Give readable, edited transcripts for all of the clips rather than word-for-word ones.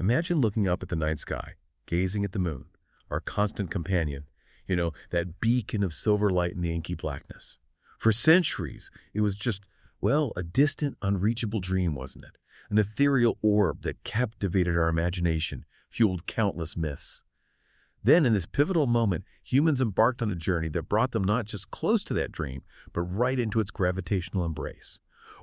Imagine looking up at the night sky, gazing at the moon, our constant companion, that beacon of silver light in the inky blackness. For centuries, it was just, well, a distant, unreachable dream, wasn't it? An ethereal orb that captivated our imagination, fueled countless myths. Then, in this pivotal moment, humans embarked on a journey that brought them not just close to that dream, but right into its gravitational embrace.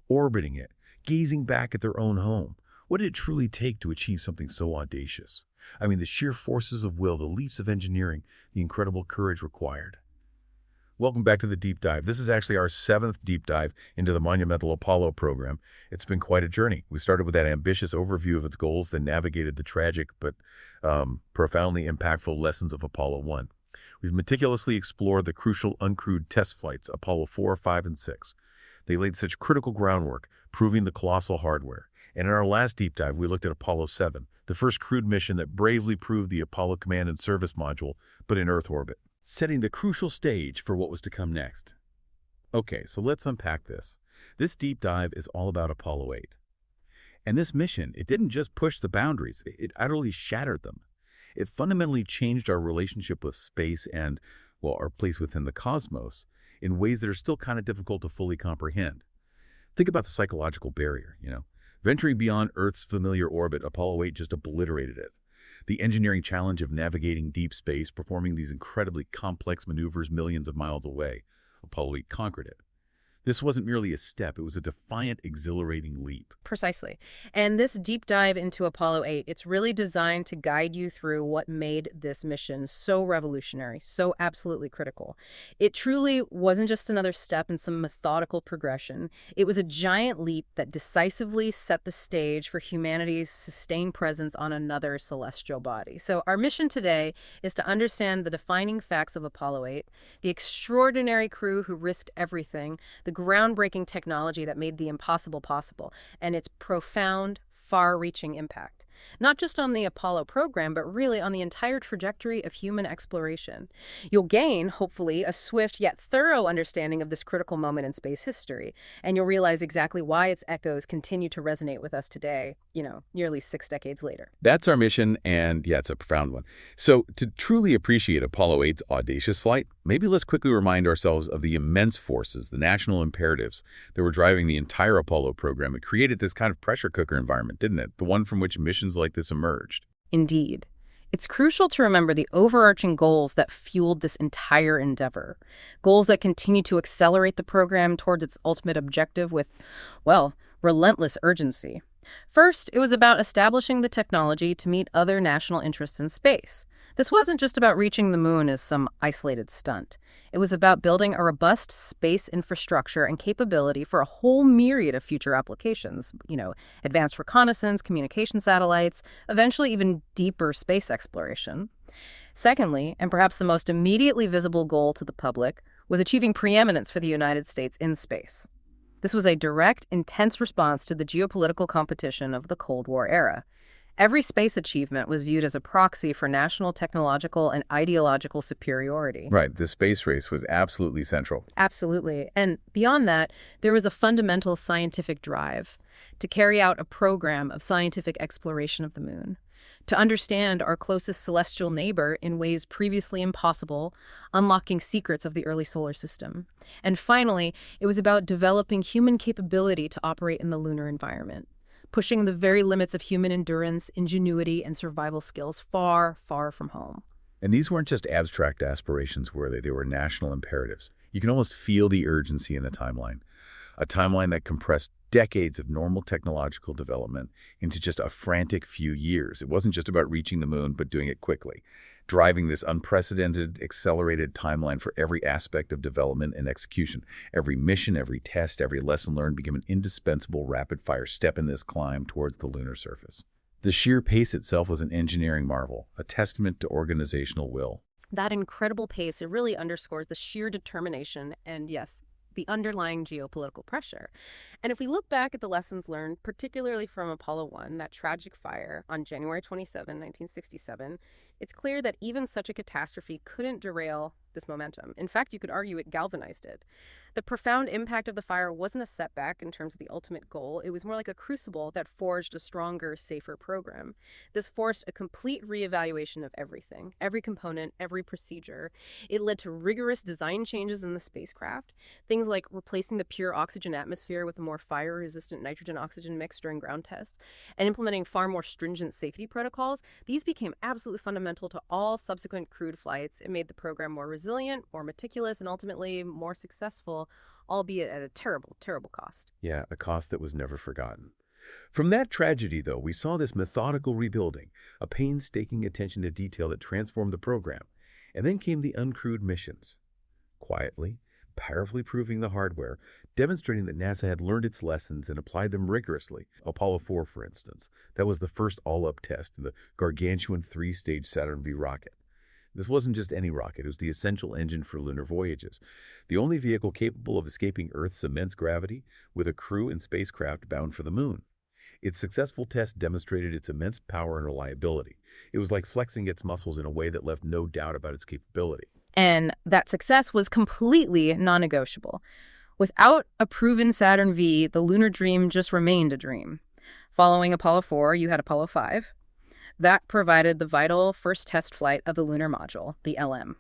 Orbiting it, gazing back at their own home, what did it truly take to achieve something so audacious? I mean, the sheer forces of will, the leaps of engineering, the incredible courage required. Welcome back to the Deep Dive. This is actually our seventh deep dive into the monumental Apollo program. It's been quite a journey. We started with that ambitious overview of its goals, then navigated the tragic but profoundly impactful lessons of Apollo 1. We've meticulously explored the crucial uncrewed test flights, Apollo 4, 5, and 6. They laid such critical groundwork, proving the colossal hardware. And in our last deep dive, we looked at Apollo 7, the first crewed mission that bravely proved the Apollo Command and Service Module, but in Earth orbit, setting the crucial stage for what was to come next. Okay, so let's unpack this. This deep dive is all about Apollo 8. And this mission, it didn't just push the boundaries, it utterly shattered them. It fundamentally changed our relationship with space and, well, our place within the cosmos in ways that are still kind of difficult to fully comprehend. Think about the psychological barrier. Venturing beyond Earth's familiar orbit, Apollo 8 just obliterated it. The engineering challenge of navigating deep space, performing these incredibly complex maneuvers millions of miles away, Apollo 8 conquered it. This wasn't merely a step, it was a defiant, exhilarating leap. Precisely. And this deep dive into Apollo 8, it's really designed to guide you through what made this mission so revolutionary, so absolutely critical. It truly wasn't just another step in some methodical progression. It was a giant leap that decisively set the stage for humanity's sustained presence on another celestial body. So our mission today is to understand the defining facts of Apollo 8, the extraordinary crew who risked everything, the groundbreaking technology that made the impossible possible, and its profound, far-reaching impact. Not just on the Apollo program, but really on the entire trajectory of human exploration. You'll gain, hopefully, a swift yet thorough understanding of this critical moment in space history, and you'll realize exactly why its echoes continue to resonate with us today, nearly 6 decades later. That's our mission, and yeah, it's a profound one. So to truly appreciate Apollo 8's audacious flight, maybe let's quickly remind ourselves of the immense forces, the national imperatives that were driving the entire Apollo program. It created this kind of pressure cooker environment, didn't it? The one from which missions like this emerged. Indeed. It's crucial to remember the overarching goals that fueled this entire endeavor. Goals that continue to accelerate the program towards its ultimate objective with, well, relentless urgency. First, it was about establishing the technology to meet other national interests in space. This wasn't just about reaching the moon as some isolated stunt. It was about building a robust space infrastructure and capability for a whole myriad of future applications. Advanced reconnaissance, communication satellites, eventually even deeper space exploration. Secondly, and perhaps the most immediately visible goal to the public, was achieving preeminence for the United States in space. This was a direct, intense response to the geopolitical competition of the Cold War era. Every space achievement was viewed as a proxy for national technological and ideological superiority. Right, the space race was absolutely central. Absolutely. And beyond that, there was a fundamental scientific drive to carry out a program of scientific exploration of the moon, to understand our closest celestial neighbor in ways previously impossible, unlocking secrets of the early solar system. And finally, it was about developing human capability to operate in the lunar environment, pushing the very limits of human endurance, ingenuity, and survival skills far, far from home. And these weren't just abstract aspirations, were they? They were national imperatives. You can almost feel the urgency in the timeline. A timeline that compressed decades of normal technological development into just a frantic few years. It wasn't just about reaching the moon, but doing it quickly, driving this unprecedented, accelerated timeline for every aspect of development and execution. Every mission, every test, every lesson learned became an indispensable rapid-fire step in this climb towards the lunar surface. The sheer pace itself was an engineering marvel, a testament to organizational will. That incredible pace, it really underscores the sheer determination and, yes, the underlying geopolitical pressure. And if we look back at the lessons learned, particularly from Apollo 1, that tragic fire on January 27, 1967, it's clear that even such a catastrophe couldn't derail this momentum. In fact, you could argue it galvanized it. The profound impact of the fire wasn't a setback in terms of the ultimate goal. It was more like a crucible that forged a stronger, safer program. This forced a complete reevaluation of everything, every component, every procedure. It led to rigorous design changes in the spacecraft, things like replacing the pure oxygen atmosphere with a more fire-resistant nitrogen-oxygen mix during ground tests, and implementing far more stringent safety protocols. These became absolutely fundamental to all subsequent crewed flights. It made the program more resilient, more meticulous, and ultimately more successful, albeit at a terrible, terrible cost. Yeah, a cost that was never forgotten. From that tragedy, though, we saw this methodical rebuilding, a painstaking attention to detail that transformed the program. And then came the uncrewed missions. Quietly, powerfully proving the hardware, demonstrating that NASA had learned its lessons and applied them rigorously. Apollo 4, for instance, that was the first all-up test in the gargantuan three-stage Saturn V rocket. This wasn't just any rocket, it was the essential engine for lunar voyages, the only vehicle capable of escaping Earth's immense gravity with a crew and spacecraft bound for the moon. Its successful test demonstrated its immense power and reliability. It was like flexing its muscles in a way that left no doubt about its capability. And that success was completely non-negotiable. Without a proven Saturn V, the lunar dream just remained a dream. Following Apollo 4, you had Apollo 5. That provided the vital first test flight of the lunar module, the LM.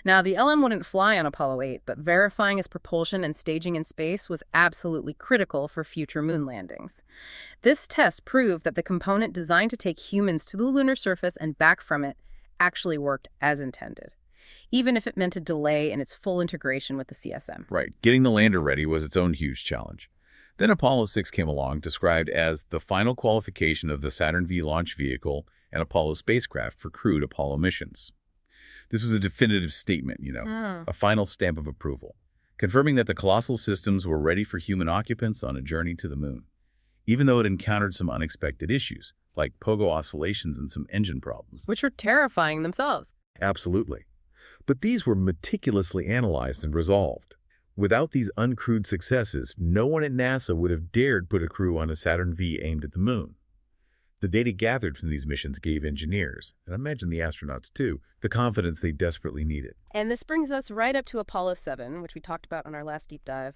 Now, the LM wouldn't fly on Apollo 8, but verifying its propulsion and staging in space was absolutely critical for future moon landings. This test proved that the component designed to take humans to the lunar surface and back from it actually worked as intended, even if it meant a delay in its full integration with the CSM. Right. Getting the lander ready was its own huge challenge. Then Apollo 6 came along, described as the final qualification of the Saturn V launch vehicle and Apollo spacecraft for crewed Apollo missions. This was a definitive statement, a final stamp of approval, confirming that the colossal systems were ready for human occupants on a journey to the moon, even though it encountered some unexpected issues, like pogo oscillations and some engine problems. Which were terrifying themselves. Absolutely. But these were meticulously analyzed and resolved. Without these uncrewed successes, no one at NASA would have dared put a crew on a Saturn V aimed at the moon. The data gathered from these missions gave engineers, and I imagine the astronauts too, the confidence they desperately needed. And this brings us right up to Apollo 7, which we talked about on our last deep dive.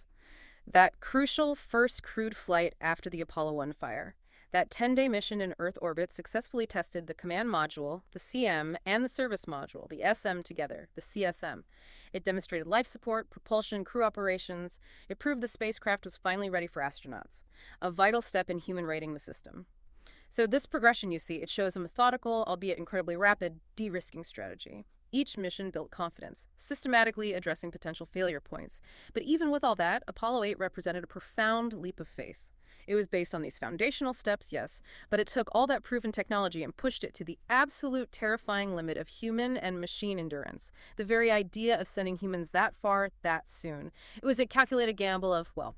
That crucial first crewed flight after the Apollo 1 fire. That 10-day mission in Earth orbit successfully tested the command module, the CM, and the service module, the SM together, the CSM. It demonstrated life support, propulsion, crew operations. It proved the spacecraft was finally ready for astronauts, a vital step in human rating the system. So this progression you see, it shows a methodical, albeit incredibly rapid, de-risking strategy. Each mission built confidence, systematically addressing potential failure points. But even with all that, Apollo 8 represented a profound leap of faith. It was based on these foundational steps, yes, but it took all that proven technology and pushed it to the absolute terrifying limit of human and machine endurance. The very idea of sending humans that far, that soon. It was a calculated gamble of, well,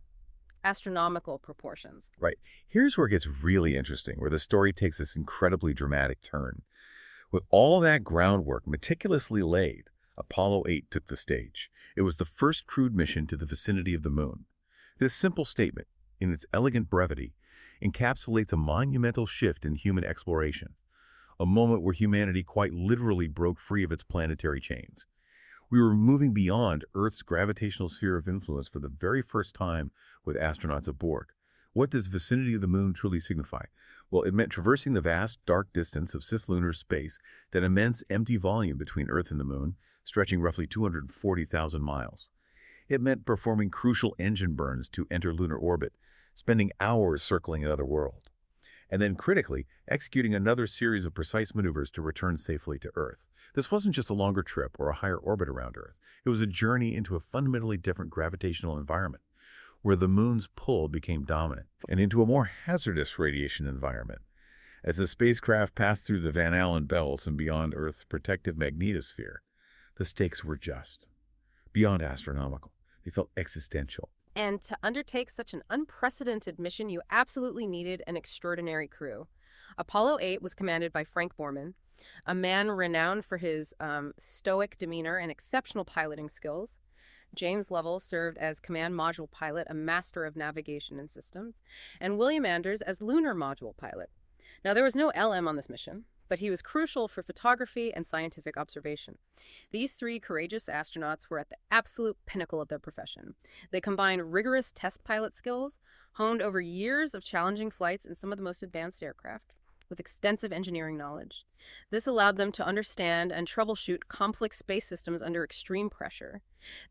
astronomical proportions. Right. Here's where it gets really interesting, where the story takes this incredibly dramatic turn. With all that groundwork meticulously laid, Apollo 8 took the stage. It was the first crewed mission to the vicinity of the moon. This simple statement, in its elegant brevity, encapsulates a monumental shift in human exploration, a moment where humanity quite literally broke free of its planetary chains. We were moving beyond Earth's gravitational sphere of influence for the very first time with astronauts aboard. What does vicinity of the moon truly signify? Well, it meant traversing the vast, dark distance of cislunar space, that immense empty volume between Earth and the moon, stretching roughly 240,000 miles. It meant performing crucial engine burns to enter lunar orbit, spending hours circling another world, and then critically executing another series of precise maneuvers to return safely to Earth. This wasn't just a longer trip or a higher orbit around Earth. It was a journey into a fundamentally different gravitational environment, where the moon's pull became dominant, and into a more hazardous radiation environment. As the spacecraft passed through the Van Allen belts and beyond Earth's protective magnetosphere, the stakes were just beyond astronomical. They felt existential. And to undertake such an unprecedented mission, you absolutely needed an extraordinary crew. Apollo 8 was commanded by Frank Borman, a man renowned for his stoic demeanor and exceptional piloting skills. James Lovell served as command module pilot, a master of navigation and systems, and William Anders as lunar module pilot. Now, there was no LM on this mission, but he was crucial for photography and scientific observation. These three courageous astronauts were at the absolute pinnacle of their profession. They combined rigorous test pilot skills, honed over years of challenging flights in some of the most advanced aircraft, with extensive engineering knowledge. This allowed them to understand and troubleshoot complex space systems under extreme pressure.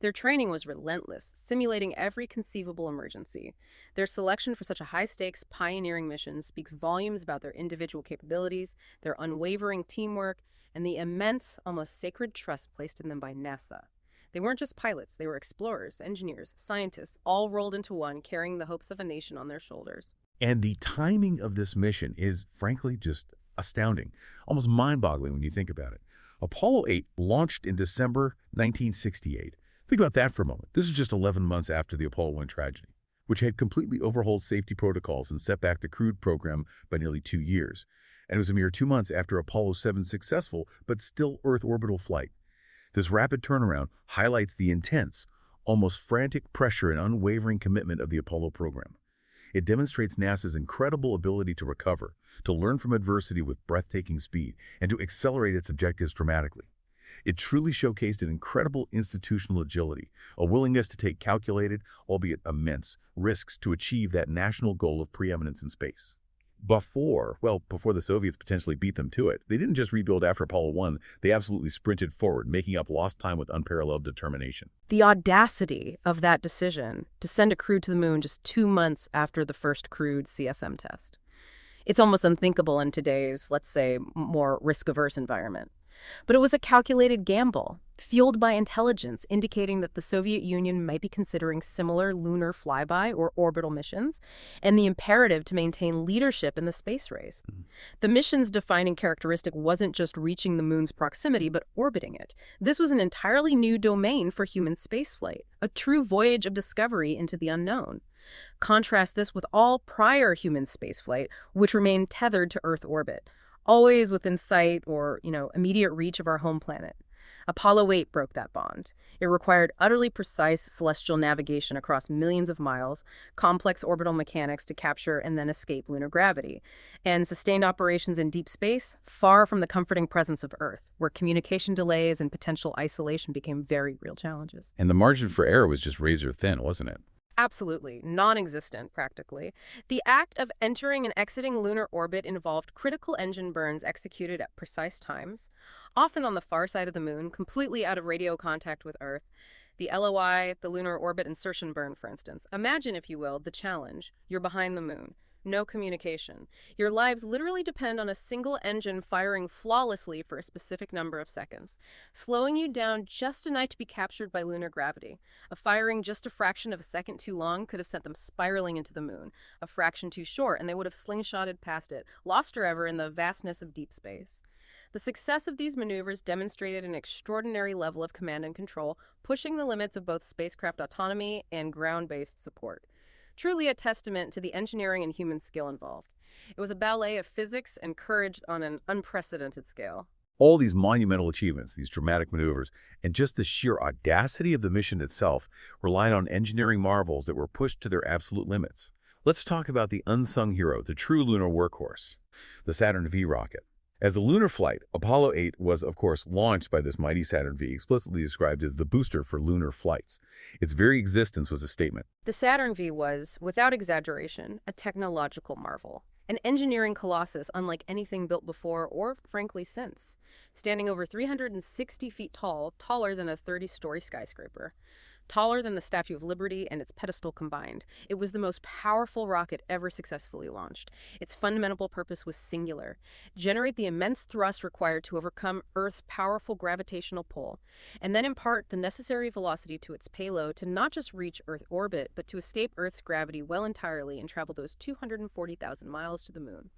Their training was relentless, simulating every conceivable emergency. Their selection for such a high-stakes, pioneering mission speaks volumes about their individual capabilities, their unwavering teamwork, and the immense, almost sacred trust placed in them by NASA. They weren't just pilots, they were explorers, engineers, scientists, all rolled into one, carrying the hopes of a nation on their shoulders. And the timing of this mission is, frankly, just astounding, almost mind-boggling when you think about it. Apollo 8 launched in December 1968. Think about that for a moment. This is just 11 months after the Apollo 1 tragedy, which had completely overhauled safety protocols and set back the crewed program by nearly 2 years. And it was a mere 2 months after Apollo 7's successful but still Earth orbital flight. This rapid turnaround highlights the intense, almost frantic pressure and unwavering commitment of the Apollo program. It demonstrates NASA's incredible ability to recover, to learn from adversity with breathtaking speed, and to accelerate its objectives dramatically. It truly showcased an incredible institutional agility, a willingness to take calculated, albeit immense, risks to achieve that national goal of preeminence in space. Before the Soviets potentially beat them to it, they didn't just rebuild after Apollo 1, they absolutely sprinted forward, making up lost time with unparalleled determination. The audacity of that decision to send a crew to the moon just 2 months after the first crewed CSM test. It's almost unthinkable in today's, let's say, more risk-averse environment. But it was a calculated gamble, fueled by intelligence indicating that the Soviet Union might be considering similar lunar flyby or orbital missions, and the imperative to maintain leadership in the space race. The mission's defining characteristic wasn't just reaching the moon's proximity, but orbiting it. This was an entirely new domain for human spaceflight, a true voyage of discovery into the unknown. Contrast this with all prior human spaceflight, which remained tethered to Earth orbit, always within sight or, immediate reach of our home planet. Apollo 8 broke that bond. It required utterly precise celestial navigation across millions of miles, complex orbital mechanics to capture and then escape lunar gravity, and sustained operations in deep space, far from the comforting presence of Earth, where communication delays and potential isolation became very real challenges. And the margin for error was just razor thin, wasn't it? Absolutely, non-existent practically. The act of entering and exiting lunar orbit involved critical engine burns executed at precise times, often on the far side of the moon, completely out of radio contact with Earth. The LOI, the lunar orbit insertion burn, for instance. Imagine, if you will, the challenge. You're behind the moon. No communication. Your lives literally depend on a single engine firing flawlessly for a specific number of seconds, slowing you down just enough to be captured by lunar gravity. A firing just a fraction of a second too long could have sent them spiraling into the moon. A fraction too short, and they would have slingshotted past it, lost forever in the vastness of deep space. The success of these maneuvers demonstrated an extraordinary level of command and control, pushing the limits of both spacecraft autonomy and ground-based support. Truly a testament to the engineering and human skill involved. It was a ballet of physics and courage on an unprecedented scale. All these monumental achievements, these dramatic maneuvers, and just the sheer audacity of the mission itself relied on engineering marvels that were pushed to their absolute limits. Let's talk about the unsung hero, the true lunar workhorse, the Saturn V rocket. As a lunar flight, Apollo 8 was, of course, launched by this mighty Saturn V, explicitly described as the booster for lunar flights. Its very existence was a statement. The Saturn V was, without exaggeration, a technological marvel, an engineering colossus unlike anything built before or, frankly, since. Standing over 360 feet tall, taller than a 30-story skyscraper. Taller than the Statue of Liberty and its pedestal combined, it was the most powerful rocket ever successfully launched. Its fundamental purpose was singular: generate the immense thrust required to overcome Earth's powerful gravitational pull, and then impart the necessary velocity to its payload to not just reach Earth orbit, but to escape Earth's gravity well entirely and travel those 240,000 miles to the moon.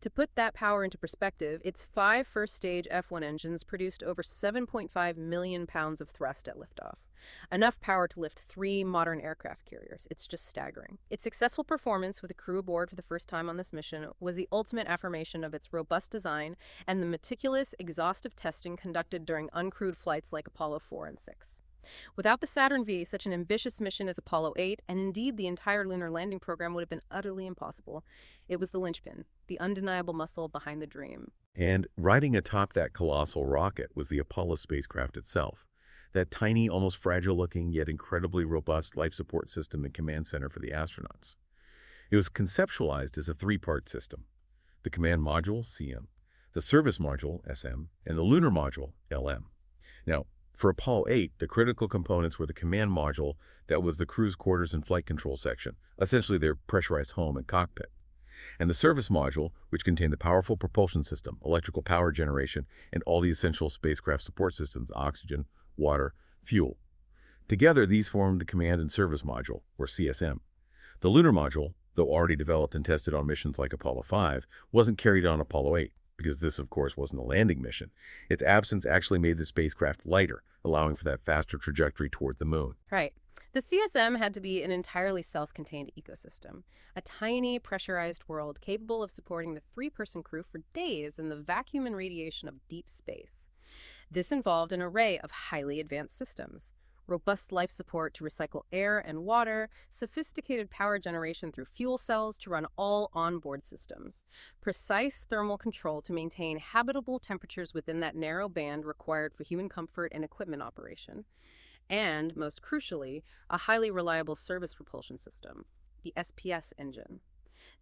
To put that power into perspective, its 5 first-stage F1 engines produced over 7.5 million pounds of thrust at liftoff. Enough power to lift 3 modern aircraft carriers. It's just staggering. Its successful performance with a crew aboard for the first time on this mission was the ultimate affirmation of its robust design and the meticulous, exhaustive testing conducted during uncrewed flights like Apollo 4 and 6. Without the Saturn V, such an ambitious mission as Apollo 8, and indeed the entire lunar landing program, would have been utterly impossible. It was the linchpin, the undeniable muscle behind the dream. And riding atop that colossal rocket was the Apollo spacecraft itself, that tiny, almost fragile-looking, yet incredibly robust life support system and command center for the astronauts. It was conceptualized as a three-part system: the command module, CM, the service module, SM, and the lunar module, LM. Now, for Apollo 8, the critical components were the command module, that was the crew's quarters and flight control section, essentially their pressurized home and cockpit, and the service module, which contained the powerful propulsion system, electrical power generation, and all the essential spacecraft support systems: oxygen, water, fuel. Together, these formed the command and service module, or CSM. The lunar module, though already developed and tested on missions like Apollo 5, wasn't carried on Apollo 8, because this, of course, wasn't a landing mission. Its absence actually made the spacecraft lighter, allowing for that faster trajectory toward the moon. Right. The CSM had to be an entirely self-contained ecosystem, a tiny, pressurized world capable of supporting the three-person crew for days in the vacuum and radiation of deep space. This involved an array of highly advanced systems: robust life support to recycle air and water, sophisticated power generation through fuel cells to run all onboard systems, precise thermal control to maintain habitable temperatures within that narrow band required for human comfort and equipment operation, and, most crucially, a highly reliable service propulsion system, the SPS engine.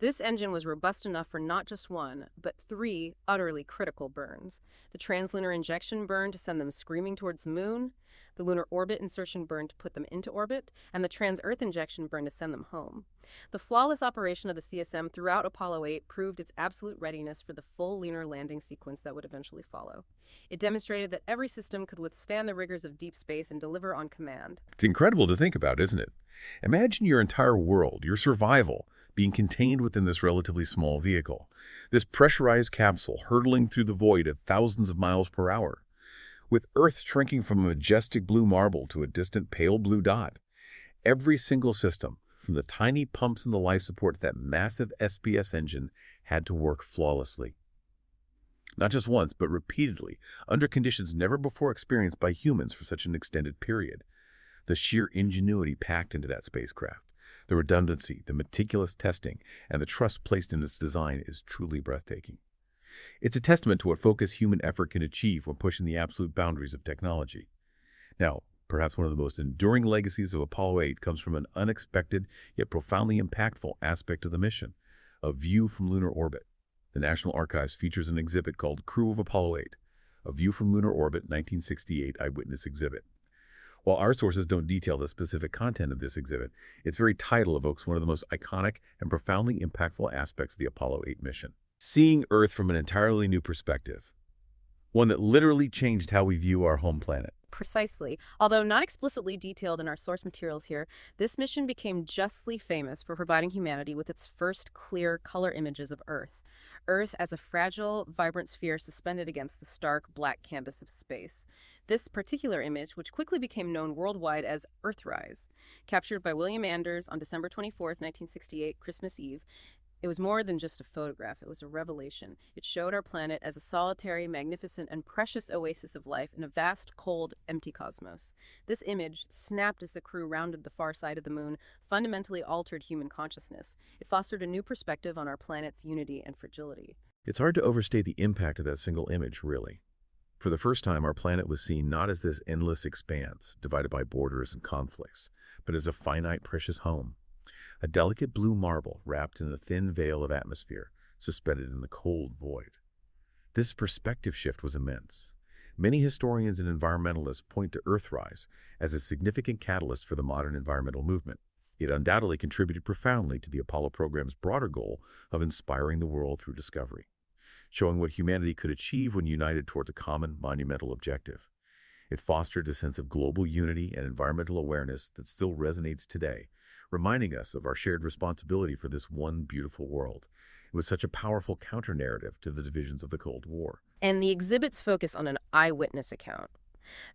This engine was robust enough for not just one, but three utterly critical burns: the translunar injection burn to send them screaming towards the moon, the lunar orbit insertion burn to put them into orbit, and the trans-Earth injection burn to send them home. The flawless operation of the CSM throughout Apollo 8 proved its absolute readiness for the full lunar landing sequence that would eventually follow. It demonstrated that every system could withstand the rigors of deep space and deliver on command. It's incredible to think about, isn't it? Imagine your entire world, your survival, being contained within this relatively small vehicle. This pressurized capsule hurtling through the void at thousands of miles per hour, with Earth shrinking from a majestic blue marble to a distant pale blue dot. Every single system, from the tiny pumps in the life support to that massive SPS engine, had to work flawlessly. Not just once, but repeatedly, under conditions never before experienced by humans for such an extended period. The sheer ingenuity packed into that spacecraft, the redundancy, the meticulous testing, and the trust placed in its design is truly breathtaking. It's a testament to what focused human effort can achieve when pushing the absolute boundaries of technology. Now, perhaps one of the most enduring legacies of Apollo 8 comes from an unexpected yet profoundly impactful aspect of the mission: a view from lunar orbit. The National Archives features an exhibit called Crew of Apollo 8, a view from lunar orbit 1968 eyewitness exhibit. While our sources don't detail the specific content of this exhibit, its very title evokes one of the most iconic and profoundly impactful aspects of the Apollo 8 mission: seeing Earth from an entirely new perspective, one that literally changed how we view our home planet. Precisely. Although not explicitly detailed in our source materials here, this mission became justly famous for providing humanity with its first clear color images of Earth. Earth as a fragile, vibrant sphere suspended against the stark, black canvas of space. This particular image, which quickly became known worldwide as Earthrise, captured by William Anders on December 24, 1968, Christmas Eve, it was more than just a photograph. It was a revelation. It showed our planet as a solitary, magnificent, and precious oasis of life in a vast, cold, empty cosmos. This image, snapped as the crew rounded the far side of the moon, fundamentally altered human consciousness. It fostered a new perspective on our planet's unity and fragility. It's hard to overstate the impact of that single image, really. For the first time, our planet was seen not as this endless expanse, divided by borders and conflicts, but as a finite, precious home. A delicate blue marble wrapped in a thin veil of atmosphere, suspended in the cold void. This perspective shift was immense. Many historians and environmentalists point to Earthrise as a significant catalyst for the modern environmental movement. It undoubtedly contributed profoundly to the Apollo program's broader goal of inspiring the world through discovery, showing what humanity could achieve when united toward a common, monumental objective. It fostered a sense of global unity and environmental awareness that still resonates today, reminding us of our shared responsibility for this one beautiful world. It was such a powerful counter-narrative to the divisions of the Cold War. And the exhibit's focus on an eyewitness account.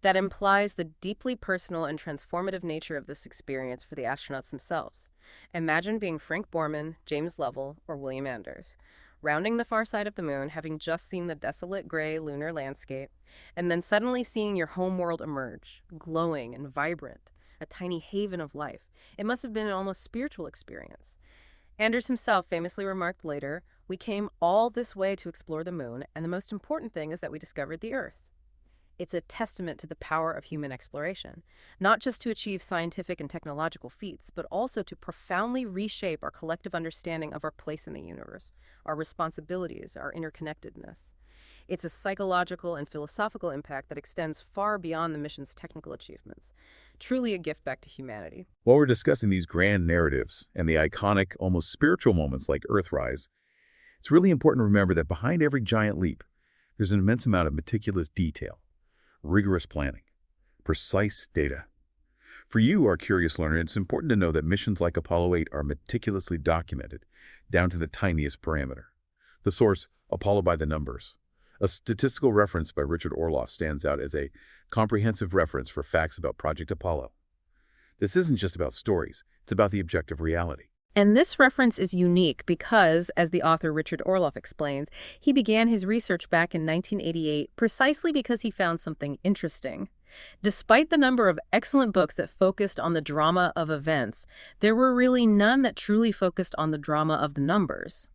That implies the deeply personal and transformative nature of this experience for the astronauts themselves. Imagine being Frank Borman, James Lovell, or William Anders. rounding the far side of the moon, having just seen the desolate gray lunar landscape, and then suddenly seeing your home world emerge, glowing and vibrant, a tiny haven of life. It must have been an almost spiritual experience. Anders himself famously remarked later, "We came all this way to explore the moon, and the most important thing is that we discovered the Earth." It's a testament to the power of human exploration, not just to achieve scientific and technological feats, but also to profoundly reshape our collective understanding of our place in the universe, our responsibilities, our interconnectedness. It's a psychological and philosophical impact that extends far beyond the mission's technical achievements. Truly a gift back to humanity. While we're discussing these grand narratives and the iconic, almost spiritual moments like Earthrise, it's really important to remember that behind every giant leap, there's an immense amount of meticulous detail, rigorous planning, precise data. For you, our curious learner, it's important to know that missions like Apollo 8 are meticulously documented, down to the tiniest parameter. The source, Apollo by the Numbers. A statistical reference by Richard Orloff stands out as a comprehensive reference for facts about Project Apollo. This isn't just about stories, it's about the objective reality. And this reference is unique because, as the author Richard Orloff explains, he began his research back in 1988 precisely because he found something interesting. Despite the number of excellent books that focused on the drama of events, there were really none that truly focused on the drama of the numbers.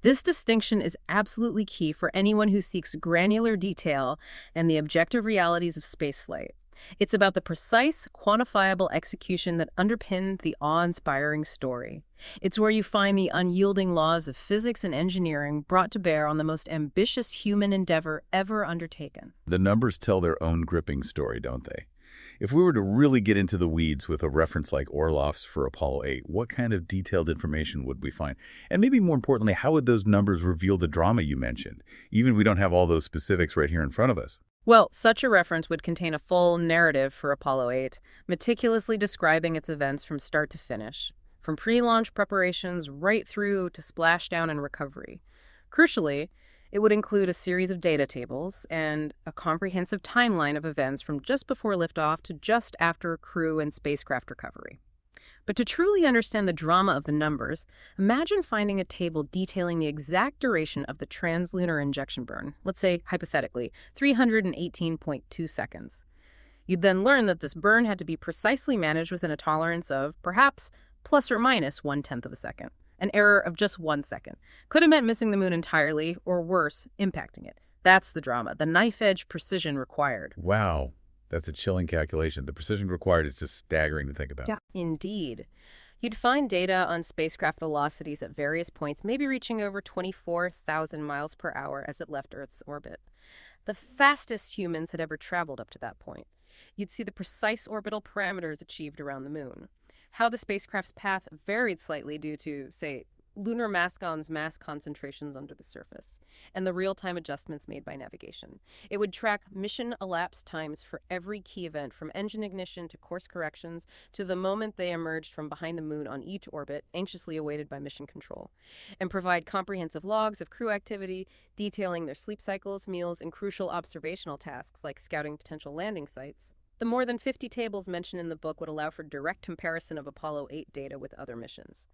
This distinction is absolutely key for anyone who seeks granular detail and the objective realities of spaceflight. It's about the precise, quantifiable execution that underpinned the awe-inspiring story. It's where you find the unyielding laws of physics and engineering brought to bear on the most ambitious human endeavor ever undertaken. The numbers tell their own gripping story, don't they? If we were to really get into the weeds with a reference like Orloff's for Apollo 8, what kind of detailed information would we find? And maybe more importantly, how would those numbers reveal the drama you mentioned, even if we don't have all those specifics right here in front of us? Well, such a reference would contain a full narrative for Apollo 8, meticulously describing its events from start to finish, from pre-launch preparations right through to splashdown and recovery. Crucially, it would include a series of data tables and a comprehensive timeline of events from just before liftoff to just after crew and spacecraft recovery. But to truly understand the drama of the numbers, imagine finding a table detailing the exact duration of the translunar injection burn, let's say, hypothetically, 318.2 seconds. You'd then learn that this burn had to be precisely managed within a tolerance of, perhaps, plus or minus 1/10 of a second. An error of just 1 second could have meant missing the moon entirely, or worse, impacting it. That's the drama, the knife-edge precision required. Wow. That's a chilling calculation. The precision required is just staggering to think about. Yeah, indeed. You'd find data on spacecraft velocities at various points, maybe reaching over 24,000 miles per hour as it left Earth's orbit. The fastest humans had ever traveled up to that point. You'd see the precise orbital parameters achieved around the moon, how the spacecraft's path varied slightly due to, say, lunar mascons' mass concentrations under the surface, and the real-time adjustments made by navigation. It would track mission elapsed times for every key event, from engine ignition to course corrections to the moment they emerged from behind the moon on each orbit, anxiously awaited by mission control, and provide comprehensive logs of crew activity, detailing their sleep cycles, meals, and crucial observational tasks like scouting potential landing sites. The more than 50 tables mentioned in the book would allow for direct comparison of Apollo 8 data with other missions,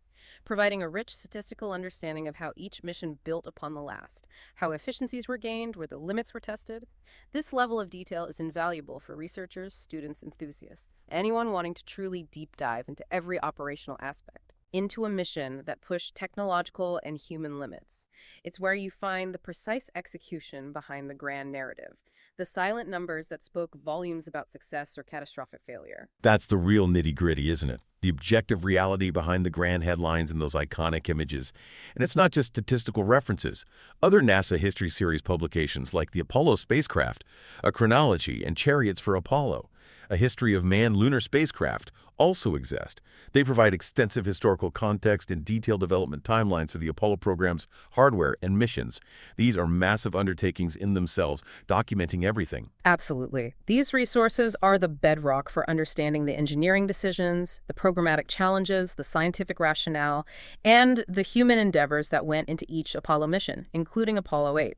providing a rich statistical understanding of how each mission built upon the last, how efficiencies were gained, where the limits were tested. This level of detail is invaluable for researchers, students, enthusiasts, anyone wanting to truly deep dive into every operational aspect, into a mission that pushed technological and human limits. It's where you find the precise execution behind the grand narrative, the silent numbers that spoke volumes about success or catastrophic failure. That's the real nitty-gritty, isn't it? The objective reality behind the grand headlines and those iconic images. And it's not just statistical references. Other NASA History Series publications like the Apollo spacecraft, A Chronology and Chariots for Apollo, A History of Manned Lunar Spacecraft, also exist. They provide extensive historical context and detailed development timelines for the Apollo program's hardware and missions. These are massive undertakings in themselves, documenting everything. Absolutely. These resources are the bedrock for understanding the engineering decisions, the programmatic challenges, the scientific rationale, and the human endeavors that went into each Apollo mission, including Apollo 8.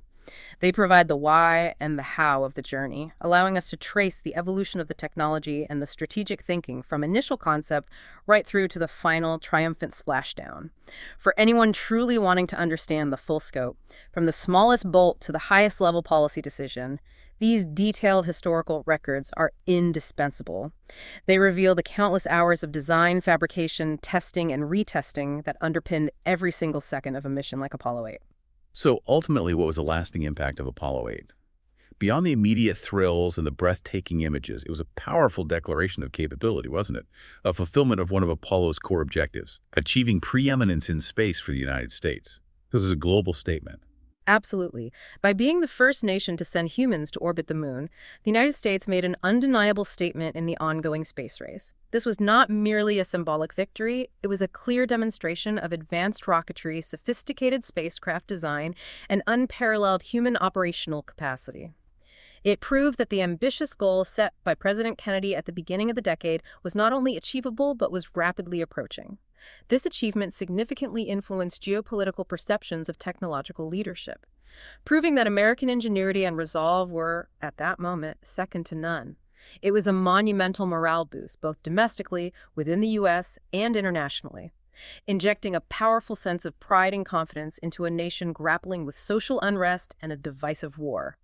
They provide the why and the how of the journey, allowing us to trace the evolution of the technology and the strategic thinking from initial concept right through to the final triumphant splashdown. For anyone truly wanting to understand the full scope, from the smallest bolt to the highest level policy decision, these detailed historical records are indispensable. They reveal the countless hours of design, fabrication, testing, and retesting that underpinned every single second of a mission like Apollo 8. So ultimately, what was the lasting impact of Apollo 8? Beyond the immediate thrills and the breathtaking images, it was a powerful declaration of capability, wasn't it? A fulfillment of one of Apollo's core objectives, achieving preeminence in space for the United States. This is a global statement. Absolutely. By being the first nation to send humans to orbit the moon, the United States made an undeniable statement in the ongoing space race. This was not merely a symbolic victory, it was a clear demonstration of advanced rocketry, sophisticated spacecraft design, and unparalleled human operational capacity. It proved that the ambitious goal set by President Kennedy at the beginning of the decade was not only achievable, but was rapidly approaching. This achievement significantly influenced geopolitical perceptions of technological leadership, proving that American ingenuity and resolve were, at that moment, second to none. It was a monumental morale boost, both domestically, within the U.S., and internationally, injecting a powerful sense of pride and confidence into a nation grappling with social unrest and a divisive war.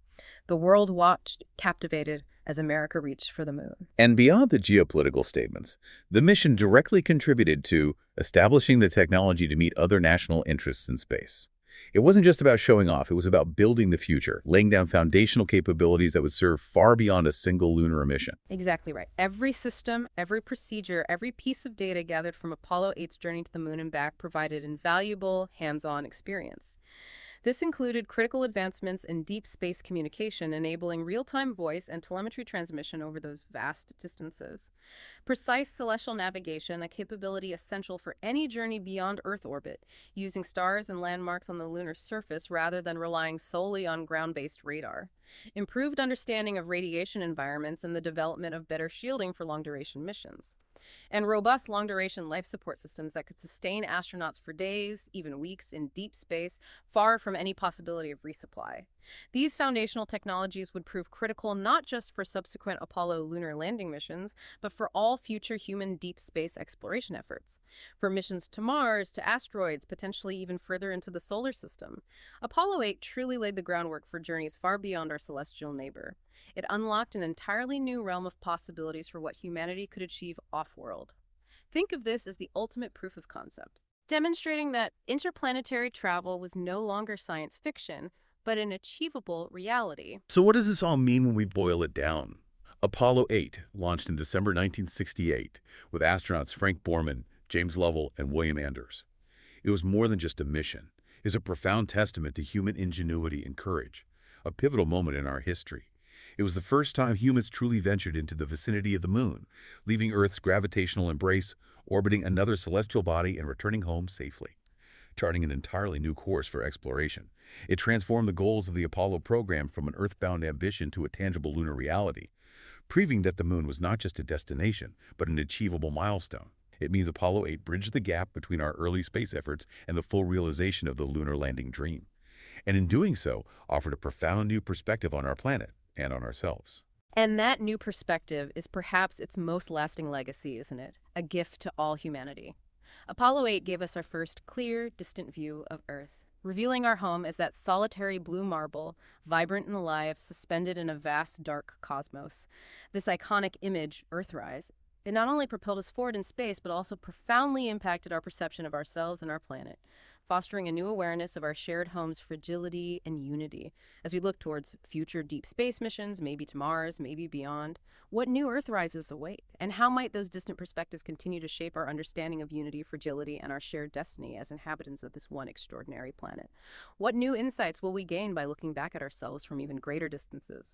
The world watched, captivated, as America reached for the moon. And beyond the geopolitical statements, the mission directly contributed to establishing the technology to meet other national interests in space. It wasn't just about showing off, it was about building the future, laying down foundational capabilities that would serve far beyond a single lunar mission. Exactly right. Every system, every procedure, every piece of data gathered from Apollo 8's journey to the moon and back provided invaluable, hands-on experience. This included critical advancements in deep space communication, enabling real-time voice and telemetry transmission over those vast distances. Precise celestial navigation, a capability essential for any journey beyond Earth orbit, using stars and landmarks on the lunar surface rather than relying solely on ground-based radar. Improved understanding of radiation environments and the development of better shielding for long-duration missions. And robust long-duration life support systems that could sustain astronauts for days, even weeks, in deep space, far from any possibility of resupply. These foundational technologies would prove critical not just for subsequent Apollo lunar landing missions, but for all future human deep space exploration efforts. For missions to Mars, to asteroids, potentially even further into the solar system. Apollo 8 truly laid the groundwork for journeys far beyond our celestial neighbor. It unlocked an entirely new realm of possibilities for what humanity could achieve off-world. Think of this as the ultimate proof of concept, demonstrating that interplanetary travel was no longer science fiction, but an achievable reality. So what does this all mean when we boil it down? Apollo 8 launched in December 1968 with astronauts Frank Borman, James Lovell, and William Anders. It was more than just a mission. It was a profound testament to human ingenuity and courage, a pivotal moment in our history. It was the first time humans truly ventured into the vicinity of the moon, leaving Earth's gravitational embrace, orbiting another celestial body, and returning home safely, charting an entirely new course for exploration. It transformed the goals of the Apollo program from an earthbound ambition to a tangible lunar reality, proving that the moon was not just a destination, but an achievable milestone. It means Apollo 8 bridged the gap between our early space efforts and the full realization of the lunar landing dream, and in doing so, offered a profound new perspective on our planet and on ourselves. And that new perspective is perhaps its most lasting legacy, isn't it? A gift to all humanity. Apollo 8 gave us our first clear, distant view of Earth, revealing our home as that solitary blue marble, vibrant and alive, suspended in a vast, dark cosmos. This iconic image, Earthrise, it not only propelled us forward in space, but also profoundly impacted our perception of ourselves and our planet, fostering a new awareness of our shared home's fragility and unity. As we look towards future deep space missions, maybe to Mars, maybe beyond, what new Earthrises await? And how might those distant perspectives continue to shape our understanding of unity, fragility, and our shared destiny as inhabitants of this one extraordinary planet? What new insights will we gain by looking back at ourselves from even greater distances?